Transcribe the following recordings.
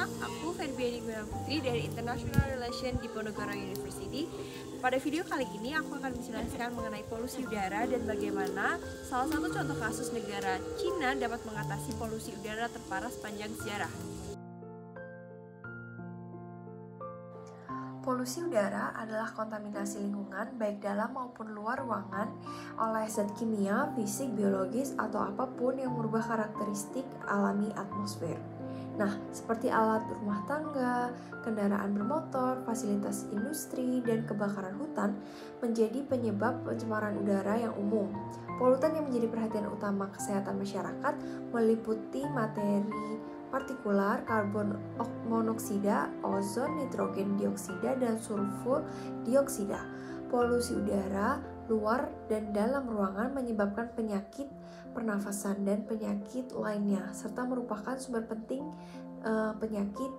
semua, aku Febriani Gunawan Putri dari International Relations di Diponegoro University. Pada video kali ini aku akan menjelaskan mengenai polusi udara dan bagaimana salah satu contoh kasus negara Cina dapat mengatasi polusi udara terparah sepanjang sejarah. Polusi udara adalah kontaminasi lingkungan baik dalam maupun luar ruangan oleh zat kimia, fisik, biologis, atau apapun yang merubah karakteristik alami atmosfer. Nah, seperti alat rumah tangga, kendaraan bermotor, fasilitas industri, dan kebakaran hutan menjadi penyebab pencemaran udara yang umum. Polutan yang menjadi perhatian utama kesehatan masyarakat meliputi materi partikular, karbon monoksida, ozon, nitrogen dioksida, dan sulfur dioksida. Polusi udara luar dan dalam ruangan menyebabkan penyakit pernafasan dan penyakit lainnya, serta merupakan sumber penting penyakit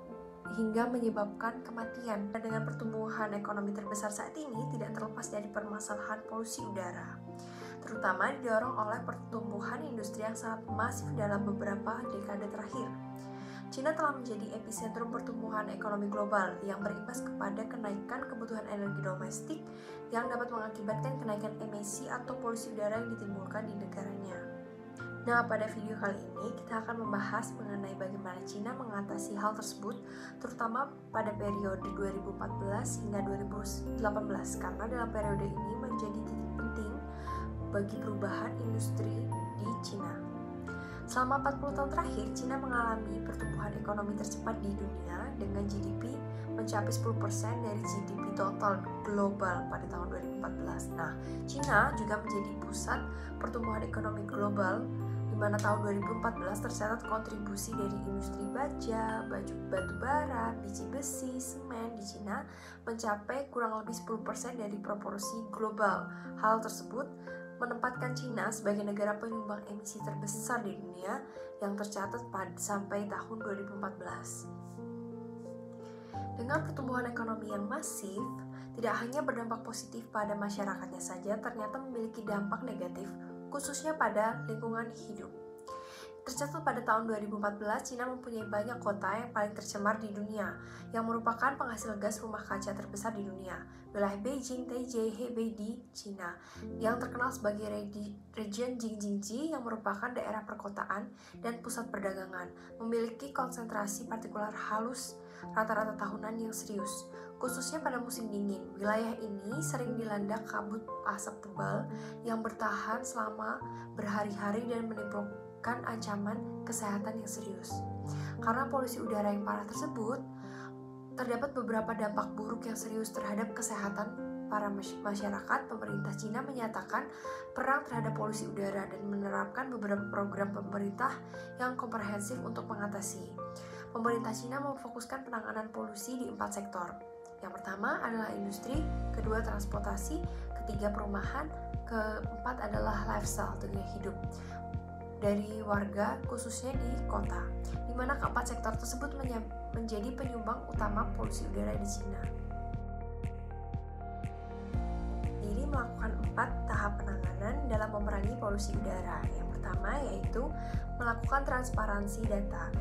hingga menyebabkan kematian. Dengan pertumbuhan ekonomi terbesar saat ini tidak terlepas dari permasalahan polusi udara, terutama didorong oleh pertumbuhan industri yang sangat masif dalam beberapa dekade terakhir. Cina telah menjadi epicentrum pertumbuhan ekonomi global yang berimbas kepada kenaikan kebutuhan energi domestik yang dapat mengakibatkan kenaikan emisi atau polusi udara yang ditimbulkan di negaranya. Nah, pada video kali ini kita akan membahas mengenai bagaimana Cina mengatasi hal tersebut, terutama pada periode 2014 hingga 2018, karena dalam periode ini menjadi titik penting bagi perubahan industri di Cina. Selama 40 tahun terakhir, Cina mengalami pertumbuhan ekonomi tercepat di dunia dengan GDP mencapai 10% dari GDP total global pada tahun 2014. Nah, Cina juga menjadi pusat pertumbuhan ekonomi global di mana tahun 2014 tercatat kontribusi dari industri baja, batu bara, biji besi, semen di Cina mencapai kurang lebih 10% dari proporsi global. Hal tersebut menempatkan Cina sebagai negara penyumbang emisi terbesar di dunia yang tercatat sampai tahun 2014. Dengan pertumbuhan ekonomi yang masif, tidak hanya berdampak positif pada masyarakatnya saja, ternyata memiliki dampak negatif, khususnya pada lingkungan hidup. Tercatat pada tahun 2014, Cina mempunyai banyak kota yang paling tercemar di dunia, yang merupakan penghasil gas rumah kaca terbesar di dunia. Wilayah Beijing, Taizhou, Hebei di Cina, yang terkenal sebagai region Jing-Jin-ji yang merupakan daerah perkotaan dan pusat perdagangan, memiliki konsentrasi partikular halus rata-rata tahunan yang serius. Khususnya pada musim dingin, wilayah ini sering dilanda kabut asap tebal yang bertahan selama berhari-hari dan menimbulkan ancaman kesehatan yang serius. Karena polusi udara yang parah tersebut, terdapat beberapa dampak buruk yang serius terhadap kesehatan para masyarakat. Pemerintah Cina menyatakan perang terhadap polusi udara dan menerapkan beberapa program pemerintah yang komprehensif untuk mengatasi. Pemerintah Cina memfokuskan penanganan polusi di 4 sektor. Yang pertama adalah industri, kedua transportasi, ketiga perumahan, keempat adalah lifestyle atau gaya hidup dari warga khususnya di kota, di mana keempat sektor tersebut menjadi penyumbang utama polusi udara di Cina. Jadi melakukan 4 tahap penanganan dalam memerangi polusi udara. Yang pertama yaitu melakukan transparansi data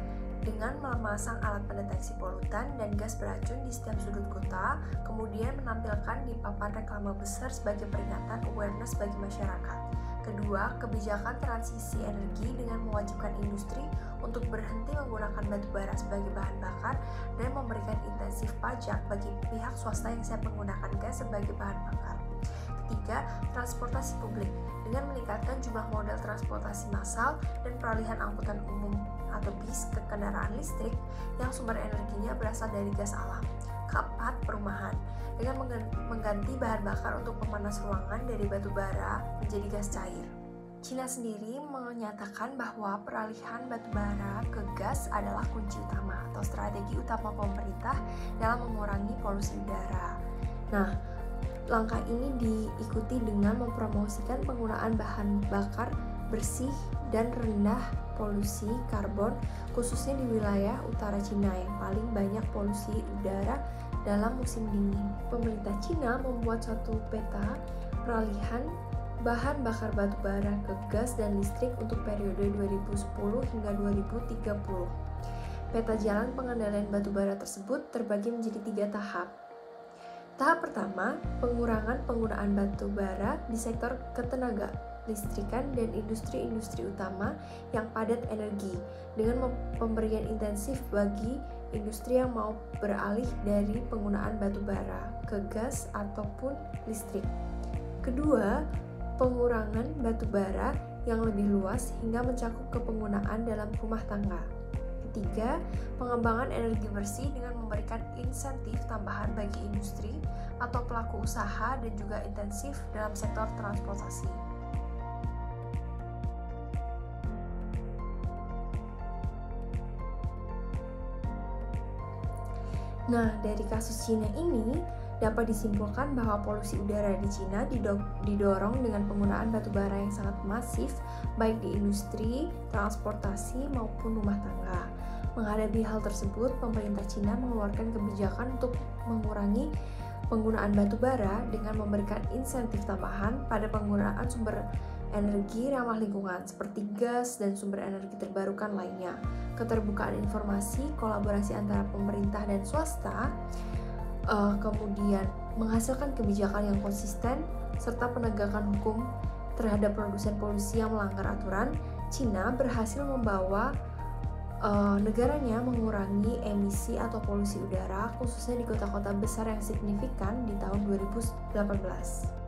dengan memasang alat pendeteksi polutan dan gas beracun di setiap sudut kota, kemudian menampilkan di papan reklame besar sebagai peringatan awareness bagi masyarakat. Kedua, kebijakan transisi energi dengan mewajibkan industri untuk berhenti menggunakan batu bara sebagai bahan bakar dan memberikan intensif pajak bagi pihak swasta yang siap menggunakan gas sebagai bahan bakar. Ketiga, transportasi publik dengan meningkatkan jumlah modal transportasi massal dan peralihan angkutan umum atau bis ke kendaraan listrik yang sumber energinya berasal dari gas alam. Keempat, perumahan dengan mengganti bahan bakar untuk pemanas ruangan dari batu bara menjadi gas cair. Cina sendiri menyatakan bahwa peralihan batu bara ke gas adalah kunci utama atau strategi utama pemerintah dalam mengurangi polusi udara. Nah, langkah ini diikuti dengan mempromosikan penggunaan bahan bakar bersih dan rendah polusi karbon, khususnya di wilayah utara Cina yang paling banyak polusi udara dalam musim dingin. Pemerintah Cina membuat suatu peta peralihan bahan bakar batu bara ke gas dan listrik untuk periode 2010 hingga 2030. Peta jalan pengendalian batubara tersebut terbagi menjadi 3 tahap. Tahap pertama, pengurangan penggunaan batubara di sektor ketenaga listrikan dan industri-industri utama yang padat energi dengan pemberian intensif bagi industri yang mau beralih dari penggunaan batubara ke gas ataupun listrik. Kedua, pengurangan batubara yang lebih luas hingga mencakup ke penggunaan dalam rumah tangga. Ketiga, pengembangan energi bersih dengan memberikan insentif tambahan bagi industri atau pelaku usaha dan juga intensif dalam sektor transportasi. Nah, dari kasus Cina ini dapat disimpulkan bahwa polusi udara di Cina didorong dengan penggunaan batubara yang sangat masif baik di industri, transportasi maupun rumah tangga. Menghadapi hal tersebut, pemerintah Cina mengeluarkan kebijakan untuk mengurangi penggunaan batubara dengan memberikan insentif tambahan pada penggunaan sumber energi ramah lingkungan seperti gas dan sumber energi terbarukan lainnya. Keterbukaan informasi, kolaborasi antara pemerintah dan swasta, kemudian menghasilkan kebijakan yang konsisten, serta penegakan hukum terhadap produsen polusi yang melanggar aturan, Cina berhasil membawa negaranya mengurangi emisi atau polusi udara khususnya di kota-kota besar yang signifikan di tahun 2018.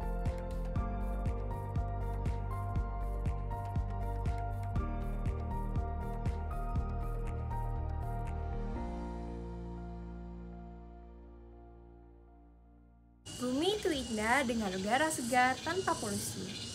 Bumi itu indah dengan udara segar tanpa polusi.